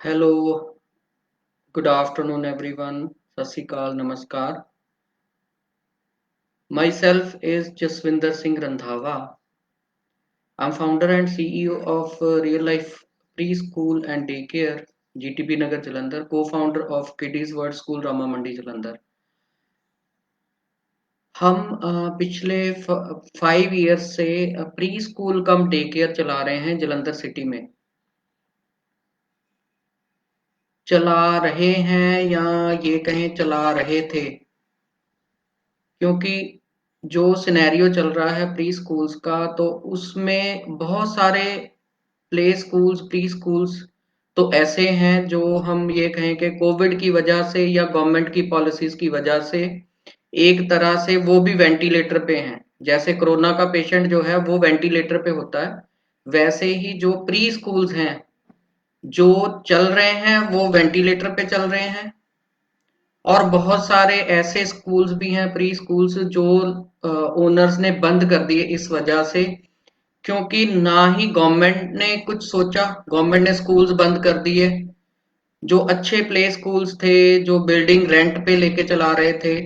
Hello, good afternoon, everyone. Sat Sri Akal, Namaskar. Myself is Jaswinder Singh Randhawa. I'm founder and CEO of Real Life Preschool and Daycare, GTB Nagar Jalandhar, co-founder of Kiddies World School Rama Mandi Jalandhar. हम पिछले 5 years से pre school कम day care चला रहे हैं Jalandhar city में। चला रहे हैं या ये कहें चला रहे थे, क्योंकि जो सिनेरियो चल रहा है प्री स्कूल्स का, तो उसमें बहुत सारे प्ले स्कूल्स, प्री स्कूल्स तो ऐसे हैं जो हम ये कहें कि कोविड की वजह से या गवर्नमेंट की पॉलिसीज की वजह से एक तरह से वो भी वेंटिलेटर पे हैं। जैसे कोरोना का पेशेंट जो है वो वेंटिलेटर पे होता है, वैसे ही जो प्री स्कूल्स हैं जो चल रहे हैं वो वेंटिलेटर पे चल रहे हैं। और बहुत सारे ऐसे स्कूल्स भी हैं, प्री स्कूल्स, जो ओनर्स ने बंद कर दिए इस वजह से, क्योंकि ना ही गवर्नमेंट ने कुछ सोचा, गवर्नमेंट ने स्कूल्स बंद कर दिए। जो अच्छे प्ले स्कूल्स थे, जो बिल्डिंग रेंट पे लेके चला रहे थे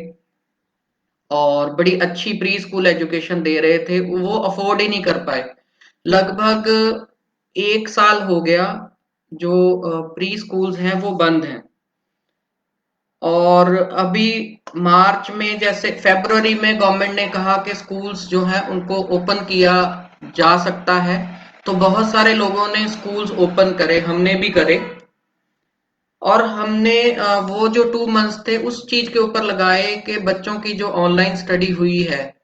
और बड़ी अच्छी प्री स्कूल एजुकेशन दे रहे थे, वो अफोर्ड ही नहीं कर पाए। लगभग 1 साल हो गया जो प्री स्कूल्स हैं वो बंद हैं। और अभी मार्च में, जैसे फरवरी में गवर्नमेंट ने कहा कि स्कूल्स जो हैं उनको ओपन किया जा सकता है, तो बहुत सारे लोगों ने स्कूल्स ओपन करे, हमने भी करे। और हमने वो जो 2 मंथ्स थे उस चीज के ऊपर लगाए कि बच्चों की जो ऑनलाइन स्टडी हुई है,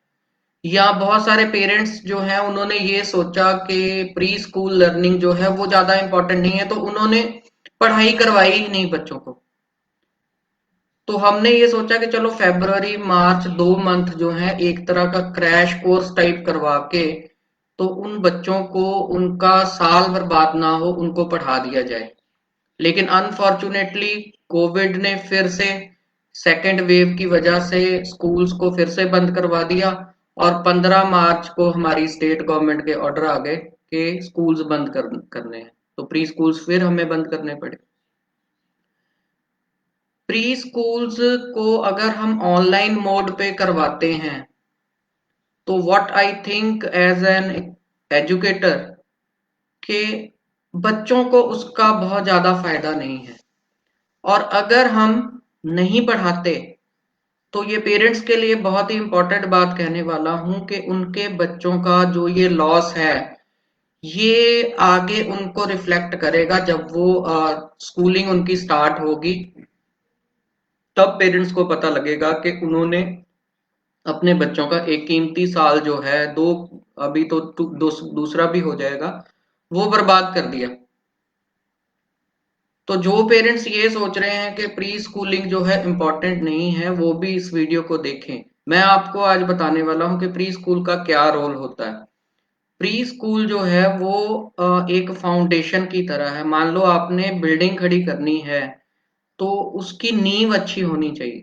या बहुत सारे पेरेंट्स जो हैं उन्होंने ये सोचा कि प्री स्कूल लर्निंग जो है वो ज्यादा इंपॉर्टेंट नहीं है, तो उन्होंने पढ़ाई करवाई ही नहीं बच्चों को। तो हमने ये सोचा कि चलो फरवरी मार्च 2 मंथ जो है एक तरह का क्रैश कोर्स टाइप करवा के, तो उन बच्चों को उनका साल बर्बाद ना हो, उनको पढ़ा दिया जाए। लेकिन अनफॉर्चुनेटली कोविड ने फिर से सेकेंड वेव की वजह से स्कूल्स को फिर से बंद करवा दिया। और 15 मार्च को हमारी स्टेट गवर्नमेंट के ऑर्डर आ गए कि स्कूल्स बंद करने हैं, तो प्री स्कूल्स फिर हमें बंद करने पड़े। प्री स्कूल्स को अगर हम ऑनलाइन मोड पे करवाते हैं, तो what I think as an educator, कि बच्चों को उसका बहुत ज्यादा फायदा नहीं है। और अगर हम नहीं पढ़ाते, तो ये पेरेंट्स के लिए बहुत ही इंपॉर्टेंट बात कहने वाला हूं कि उनके बच्चों का जो ये लॉस है, ये आगे उनको रिफ्लेक्ट करेगा जब वो स्कूलिंग उनकी स्टार्ट होगी। तब पेरेंट्स को पता लगेगा कि उन्होंने अपने बच्चों का एक कीमती साल जो है, दो, अभी तो दूसरा भी हो जाएगा, वो बर्बाद कर दिया। तो जो पेरेंट्स ये सोच रहे हैं कि प्री स्कूलिंग जो है इम्पोर्टेंट नहीं है, वो भी इस वीडियो को देखें। मैं आपको आज बताने वाला हूं कि प्री स्कूल का क्या रोल होता है। प्री स्कूल जो है वो एक फाउंडेशन की तरह है। मान लो आपने बिल्डिंग खड़ी करनी है, तो उसकी नींव अच्छी होनी चाहिए।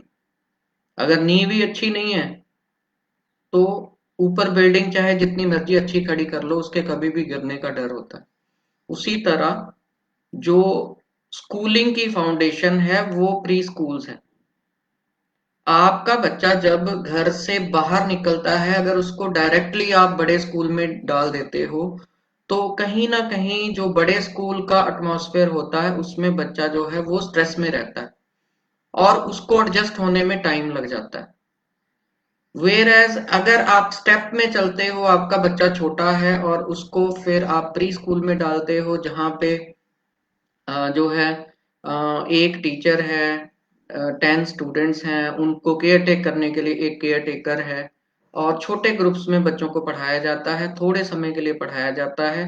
अगर नींव ही अच्छी नहीं है, तो ऊपर बिल्डिंग चाहे जितनी मर्जी अच्छी खड़ी कर लो, उसके कभी भी गिरने का डर होता है। उसी तरह जो स्कूलिंग की फाउंडेशन है वो प्री स्कूल्स है। आपका बच्चा जब घर से बाहर निकलता है, अगर उसको डायरेक्टली आप बड़े स्कूल में डाल देते हो, तो कहीं ना कहीं जो बड़े स्कूल का एटमॉस्फेयर होता है उसमें बच्चा जो है वो स्ट्रेस में रहता है और उसको एडजस्ट होने में टाइम लग जाता है। वेयर एज अगर आप स्टेप में चलते हो, आपका बच्चा छोटा है और उसको फिर आप प्री स्कूल में डालते हो, जहाँ पे जो है एक टीचर है, 10 स्टूडेंट्स हैं, उनको केयर टेक करने के लिए एक केयर टेकर है, और छोटे ग्रुप्स में बच्चों को पढ़ाया जाता है, थोड़े समय के लिए पढ़ाया जाता है,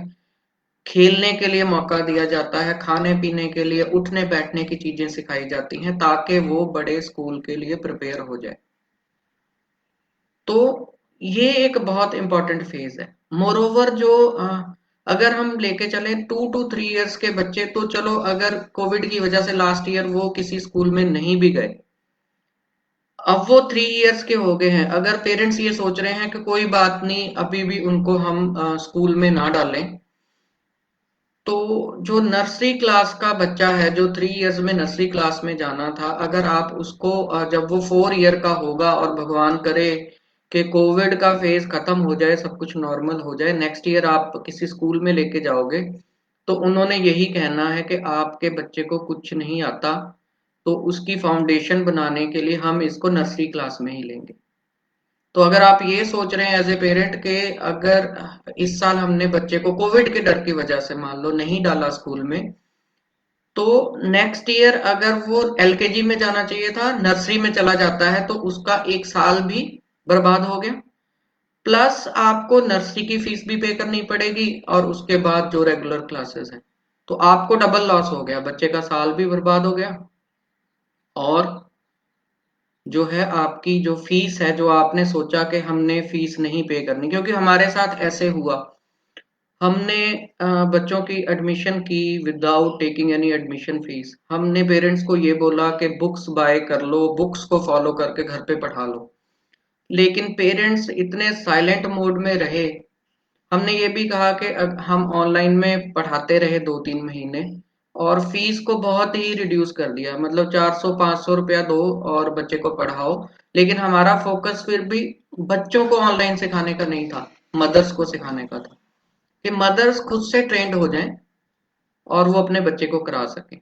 खेलने के लिए मौका दिया जाता है, खाने पीने के लिए, उठने बैठने की चीजें सिखाई जाती हैं, ताकि वो बड़े स्कूल के लिए प्रिपेयर हो जाए। तो ये एक बहुत इंपॉर्टेंट फेज है। मोरोवर जो अगर हम लेके चले 2 to 3 इयर्स के बच्चे, तो चलो अगर कोविड की वजह से लास्ट ईयर वो किसी स्कूल में नहीं भी गए, अब वो 3 इयर्स के हो गए हैं। अगर पेरेंट्स ये सोच रहे हैं कि कोई बात नहीं, अभी भी उनको हम स्कूल में ना डालें, तो जो नर्सरी क्लास का बच्चा है, जो 3 इयर्स में नर्सरी क्लास में जाना था, अगर आप उसको जब वो 4 ईयर का होगा और भगवान करे कि कोविड का फेज खत्म हो जाए, सब कुछ नॉर्मल हो जाए, नेक्स्ट ईयर आप किसी स्कूल में लेके जाओगे, तो उन्होंने यही कहना है कि आपके बच्चे को कुछ नहीं आता, तो उसकी फाउंडेशन बनाने के लिए हम इसको नर्सरी क्लास में ही लेंगे। तो अगर आप ये सोच रहे हैं एज ए पेरेंट के अगर इस साल हमने बच्चे को कोविड के डर की वजह से मान लो नहीं डाला स्कूल में, तो नेक्स्ट ईयर अगर वो एलकेजी में जाना चाहिए था, नर्सरी में चला जाता है, तो उसका 1 साल भी बर्बाद हो गया। प्लस आपको नर्सरी की फीस भी पे करनी पड़ेगी और उसके बाद जो रेगुलर क्लासेस हैं, तो आपको डबल लॉस हो गया, बच्चे का साल भी बर्बाद हो गया और जो है आपकी जो फीस है, जो आपने सोचा कि हमने फीस नहीं पे करनी, क्योंकि हमारे साथ ऐसे हुआ, हमने बच्चों की एडमिशन की without taking any admission fees. हमने पेरेंट्स को ये बोला कि बुक्स बाय कर लो, बुक्स को फॉलो करके घर पे पढ़ा लो, लेकिन पेरेंट्स इतने साइलेंट मोड में रहे। हमने ये भी कहा कि हम ऑनलाइन में पढ़ाते रहे 2-3 महीने और फीस को बहुत ही रिड्यूस कर दिया, मतलब 400-500 रुपया दो और बच्चे को पढ़ाओ। लेकिन हमारा फोकस फिर भी बच्चों को ऑनलाइन सिखाने का नहीं था, मदर्स को सिखाने का था कि मदर्स खुद से ट्रेंड हो जाएं और वो अपने बच्चे को करा सकें।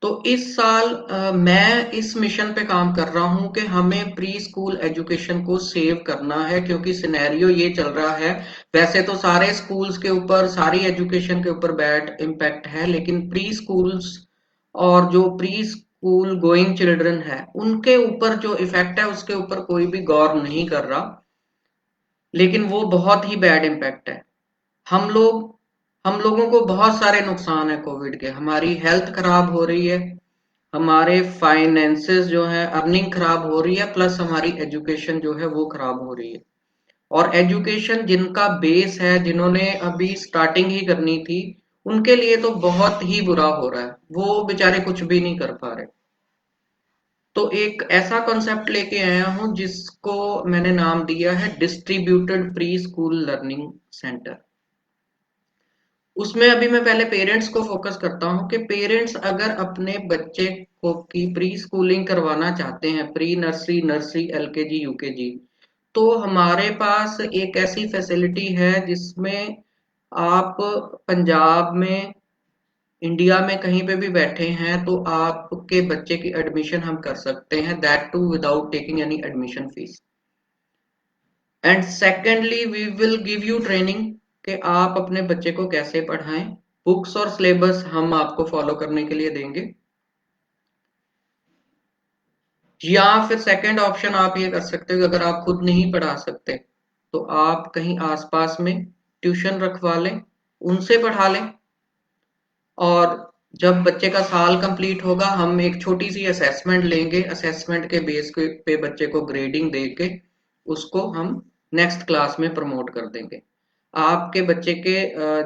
तो इस साल मैं इस मिशन पे काम कर रहा हूं कि हमें प्री स्कूल एजुकेशन को सेव करना है, क्योंकि सिनेरियो ये चल रहा है, वैसे तो सारे स्कूल्स के ऊपर सारी एजुकेशन के ऊपर बैड इम्पैक्ट है, लेकिन प्री स्कूल्स और जो प्री स्कूल गोइंग चिल्ड्रन है उनके ऊपर जो इफेक्ट है उसके ऊपर कोई भी गौर नहीं कर रहा, लेकिन वो बहुत ही बैड इम्पैक्ट है। हम लोग हम लोगों को बहुत सारे नुकसान है कोविड के, हमारी हेल्थ खराब हो रही है, हमारे फाइनेंसेस जो है, अर्निंग खराब हो रही है, प्लस हमारी एजुकेशन जो है वो खराब हो रही है। और एजुकेशन जिनका बेस है, जिन्होंने अभी स्टार्टिंग ही करनी थी, उनके लिए तो बहुत ही बुरा हो रहा है, वो बेचारे कुछ भी नहीं कर पा रहे। तो एक ऐसा कॉन्सेप्ट लेके आया हूं जिसको मैंने नाम दिया है distributed pre school learning centre. उसमें अभी मैं पहले पेरेंट्स को फोकस करता हूँ कि पेरेंट्स अगर अपने बच्चे को की प्री स्कूलिंग करवाना चाहते हैं, pre nursery, nursery, LKG, UKG, तो हमारे पास एक ऐसी फैसिलिटी है जिसमें आप पंजाब में, इंडिया में कहीं पे भी बैठे हैं तो आपके बच्चे की एडमिशन हम कर सकते हैं, that too without taking any admission fees. And secondly we will give you training कि आप अपने बच्चे को कैसे पढ़ाएं, बुक्स और सिलेबस हम आपको फॉलो करने के लिए देंगे। या फिर सेकंड ऑप्शन आप ये कर सकते हो, अगर आप खुद नहीं पढ़ा सकते तो आप कहीं आसपास में ट्यूशन रखवा लें, उनसे पढ़ा लें, और जब बच्चे का साल कंप्लीट होगा हम एक छोटी सी असेसमेंट लेंगे, असेसमेंट के बेस पे बच्चे को ग्रेडिंग दे के उसको हम नेक्स्ट क्लास में प्रमोट कर देंगे। आपके बच्चे के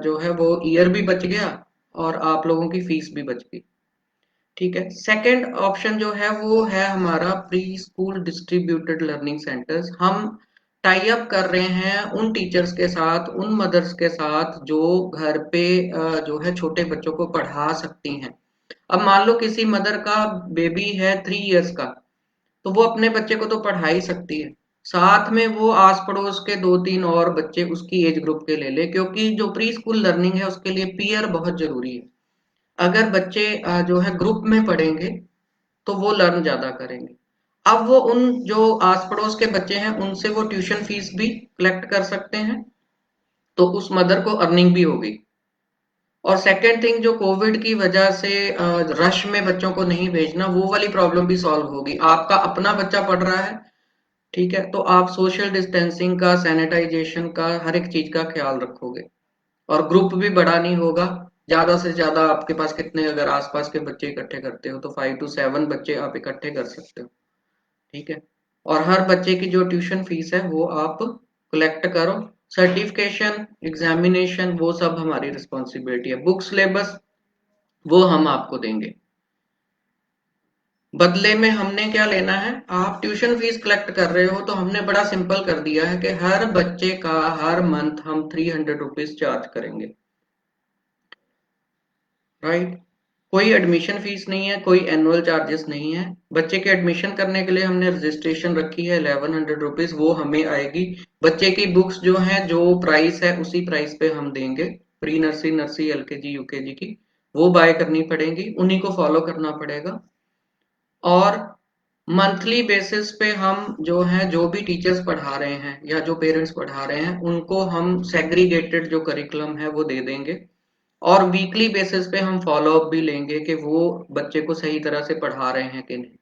जो है वो ईयर भी बच गया और आप लोगों की फीस भी बच गई। ठीक है, सेकंड ऑप्शन जो है वो है हमारा pre school distributed learning centres. हम टाई अप कर रहे हैं उन टीचर्स के साथ, उन मदर्स के साथ जो घर पे जो है छोटे बच्चों को पढ़ा सकती हैं। अब मान लो किसी मदर का बेबी है 3 इयर्स का, तो वो अपने बच्चे को तो पढ़ा ही सकती है, साथ में वो आस पड़ोस के 2-3 और बच्चे उसकी एज ग्रुप के ले ले, क्योंकि जो प्री स्कूल लर्निंग है उसके लिए पीयर बहुत जरूरी है। अगर बच्चे जो है ग्रुप में पढ़ेंगे तो वो लर्न ज्यादा करेंगे। अब वो उन जो आस पड़ोस के बच्चे हैं उनसे वो ट्यूशन फीस भी कलेक्ट कर सकते हैं, तो उस मदर को अर्निंग भी होगी। और सेकेंड थिंग, जो कोविड की वजह से रश में बच्चों को नहीं भेजना, वो वाली प्रॉब्लम भी सॉल्व होगी। आपका अपना बच्चा पढ़ रहा है, ठीक है, तो आप सोशल डिस्टेंसिंग का, सैनिटाइजेशन का, हर एक चीज का ख्याल रखोगे। और ग्रुप भी बड़ा नहीं होगा, ज्यादा से ज्यादा आपके पास कितने, अगर आसपास के बच्चे इकट्ठे करते हो तो 5 to 7 बच्चे आप इकट्ठे कर सकते हो। ठीक है, और हर बच्चे की जो ट्यूशन फीस है वो आप कलेक्ट करो। सर्टिफिकेशन, एग्जामिनेशन, वो सब हमारी रिस्पॉन्सिबिलिटी है। बुक सिलेबस वो हम आपको देंगे। बदले में हमने क्या लेना है, आप ट्यूशन फीस कलेक्ट कर रहे हो तो हमने बड़ा सिंपल कर दिया है कि हर बच्चे का हर मंथ हम 300 रुपीज चार्ज करेंगे, राइट। कोई एडमिशन फीस नहीं है, कोई एनुअल चार्जेस नहीं है। बच्चे के एडमिशन करने के लिए हमने रजिस्ट्रेशन रखी है 1100 रुपीज, वो हमें आएगी। बच्चे की बुक्स जो है, जो प्राइस है उसी प्राइस पे हम देंगे। Pre nursery, nursery, LKG, UKG की वो बाय करनी पड़ेगी, उन्हीं को फॉलो करना पड़ेगा। और मंथली बेसिस पे हम जो है, जो भी टीचर्स पढ़ा रहे हैं या जो पेरेंट्स पढ़ा रहे हैं, उनको हम सेग्रीगेटेड जो करिकुलम है वो दे देंगे। और वीकली बेसिस पे हम फॉलो अप भी लेंगे कि वो बच्चे को सही तरह से पढ़ा रहे हैं कि नहीं,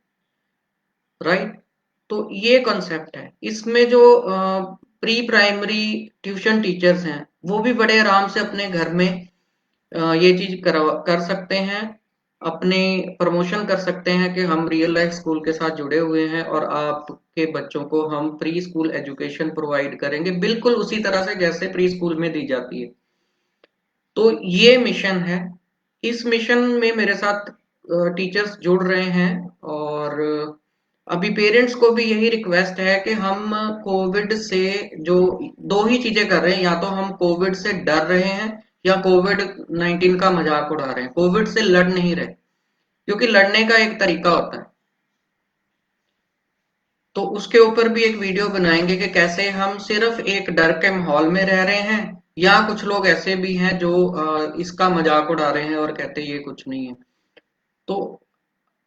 राइट। तो ये कॉन्सेप्ट है। इसमें जो प्री प्राइमरी ट्यूशन टीचर्स हैं वो भी बड़े आराम से अपने घर में ये चीज कर सकते हैं, अपने प्रमोशन कर सकते हैं कि हम रियल लाइफ स्कूल के साथ जुड़े हुए हैं और आपके बच्चों को हम प्री स्कूल एजुकेशन प्रोवाइड करेंगे, बिल्कुल उसी तरह से जैसे प्री स्कूल में दी जाती है। तो ये मिशन है। इस मिशन में मेरे साथ टीचर्स जुड़ रहे हैं। और अभी पेरेंट्स को भी यही रिक्वेस्ट है कि हम कोविड से जो दो ही चीजें कर रहे हैं, या तो हम कोविड से डर रहे हैं या कोविड 19 का मजाक उड़ा रहे हैं। कोविड से लड़ नहीं रहे, क्योंकि लड़ने का एक तरीका होता है। तो उसके ऊपर भी एक वीडियो बनाएंगे कि कैसे हम सिर्फ एक डर के माहौल में रह रहे हैं, या कुछ लोग ऐसे भी हैं जो इसका मजाक उड़ा रहे हैं और कहते ये कुछ नहीं है। तो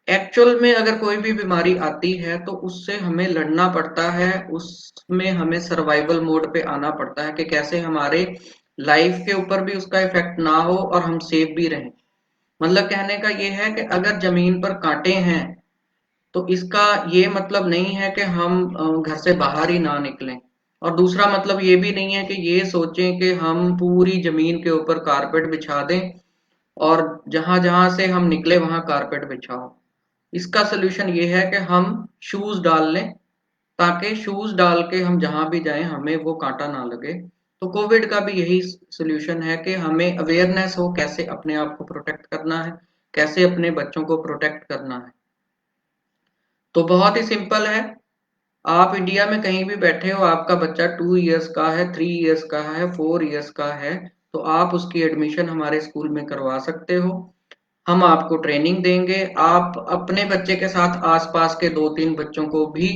एक्चुअल में अगर कोई भी बीमारी आती है तो उससे हमें लड़ना पड़ता है, उसमें हमें सर्वाइवल मोड पे आना पड़ता है कि कैसे हमारे लाइफ के ऊपर भी उसका इफेक्ट ना हो और हम सेफ भी रहें। मतलब कहने का ये है कि अगर जमीन पर कांटे हैं तो इसका ये मतलब नहीं है कि हम घर से बाहर ही ना निकलें। और दूसरा मतलब ये भी नहीं है कि ये सोचें कि हम पूरी जमीन के ऊपर कारपेट बिछा दें और जहां जहां से हम निकले वहां कारपेट बिछाओ। इसका सोल्यूशन ये है कि हम शूज डाल लें, ताकि शूज डाल के हम जहां भी जाएं हमें वो कांटा ना लगे। तो कोविड का भी यही सोल्यूशन है कि हमें अवेयरनेस हो कैसे अपने आप को प्रोटेक्ट करना है, कैसे अपने बच्चों को प्रोटेक्ट करना है। तो बहुत ही सिंपल है। आप इंडिया में कहीं भी बैठे हो, आपका बच्चा 2 इयर्स का है, 3 इयर्स का है, 4 इयर्स का है, तो आप उसकी एडमिशन हमारे स्कूल में करवा सकते हो। हम आपको ट्रेनिंग देंगे। आप अपने बच्चे के साथ आसपास के 2-3 बच्चों को भी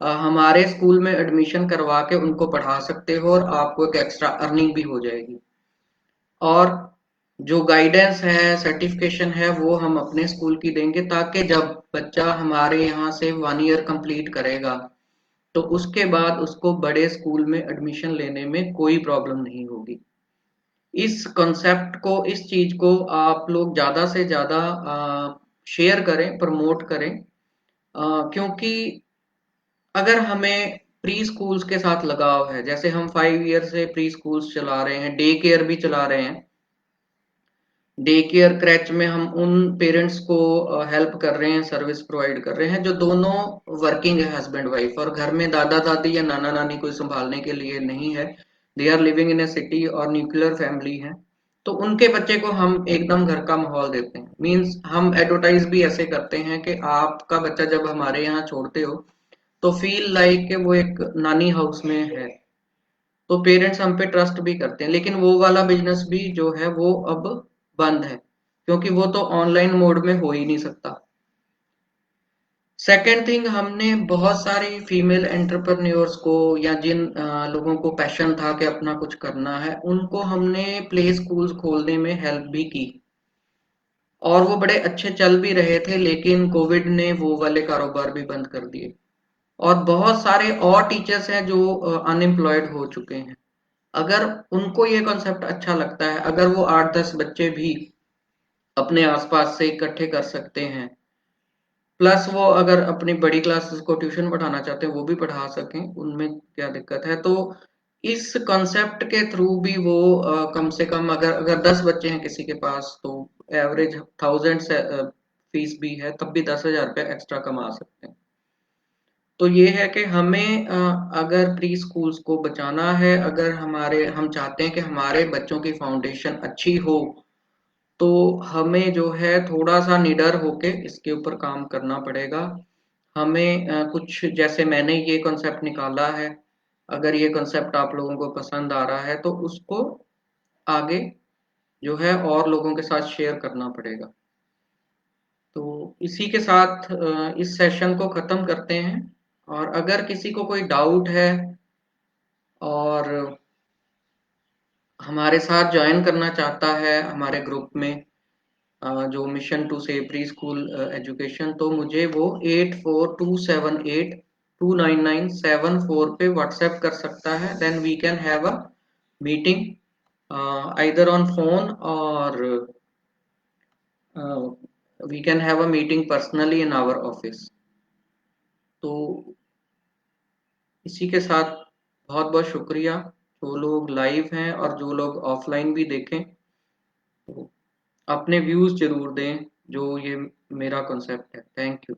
हमारे स्कूल में एडमिशन करवा के उनको पढ़ा सकते हो और आपको एक एक्स्ट्रा अर्निंग भी हो जाएगी। और जो गाइडेंस है, सर्टिफिकेशन है, वो हम अपने स्कूल की देंगे, ताकि जब बच्चा हमारे यहाँ से 1 ईयर कंप्लीट करेगा तो उसके बाद उसको बड़े स्कूल में एडमिशन लेने में कोई प्रॉब्लम नहीं होगी। इस कॉन्सेप्ट को, इस चीज को आप लोग ज्यादा से ज्यादा शेयर करें, प्रमोट करें। क्योंकि अगर हमें प्री स्कूल्स के साथ लगाव है, जैसे हम 5 ईयर से प्री स्कूल्स चला रहे हैं, डे केयर भी चला रहे हैं। डे केयर क्रैच में हम उन पेरेंट्स को हेल्प कर रहे हैं, सर्विस प्रोवाइड कर रहे हैं जो दोनों वर्किंग है, हस्बैंड वाइफ, और घर में दादा दादी या नाना नानी कोई संभालने के लिए नहीं है। They are living in a city और न्यूक्लियर फैमिली है। तो उनके बच्चे को हम एकदम घर का माहौल देते हैं। मीन्स हम एडवर्टाइज भी ऐसे करते हैं कि आपका बच्चा जब हमारे यहाँ छोड़ते हो तो फील लाइक कि वो एक नानी हाउस में है। तो पेरेंट्स हम पे ट्रस्ट भी करते हैं। लेकिन वो वाला बिजनेस भी जो है वो अब बंद है, क्योंकि वो तो ऑनलाइन मोड में हो ही नहीं सकता। सेकेंड थिंग, हमने बहुत सारी फीमेल एंटरप्रेन्योर्स को, या जिन लोगों को पैशन था कि अपना कुछ करना है, उनको हमने प्ले स्कूल्स खोलने में हेल्प भी की। और वो बड़े अच्छे चल भी रहे थे, लेकिन कोविड ने वो वाले कारोबार भी बंद कर दिए। और बहुत सारे और टीचर्स हैं जो अनएम्प्लॉयड हो चुके हैं। अगर उनको ये कॉन्सेप्ट अच्छा लगता है, अगर वो 8-10 बच्चे भी अपने आसपास से इकट्ठे कर सकते हैं, प्लस वो अगर अपनी बड़ी क्लासेस को ट्यूशन पढ़ाना चाहते हैं वो भी पढ़ा सकें, उनमें क्या दिक्कत है। तो इस कॉन्सेप्ट के थ्रू भी वो कम से कम अगर 10 बच्चे हैं किसी के पास, तो एवरेज 1000 से फीस भी है, तब भी 10,000 रुपये एक्स्ट्रा कमा सकते हैं। तो ये है कि हमें अगर प्री स्कूल्स को बचाना है, अगर हम चाहते हैं कि हमारे बच्चों की फाउंडेशन अच्छी हो, तो हमें जो है थोड़ा-सा निडर होके इसके ऊपर काम करना पड़ेगा। हमें कुछ जैसे मैंने ये कॉन्सेप्ट निकाला है, अगर ये कॉन्सेप्ट आप लोगों को पसंद आ रहा है तो उसको आगे जो है और लोगों के साथ शेयर करना पड़ेगा। तो इसी के साथ इस सेशन को ख़त्म करते हैं और अगर किसी को कोई डाउट है और हमारे साथ जॉइन करना चाहता है हमारे ग्रुप में जो mission to save pre school education, तो मुझे वो 8427829974 पे व्हाट्सएप कर सकता है। Then we can have a meeting either on phone और we can have a meeting personally in our office. तो इसी के साथ बहुत बहुत शुक्रिया जो लोग लाइव हैं और जो लोग ऑफलाइन भी देखें, तो अपने व्यूज जरूर दें जो ये मेरा कॉन्सेप्ट है। Thank you.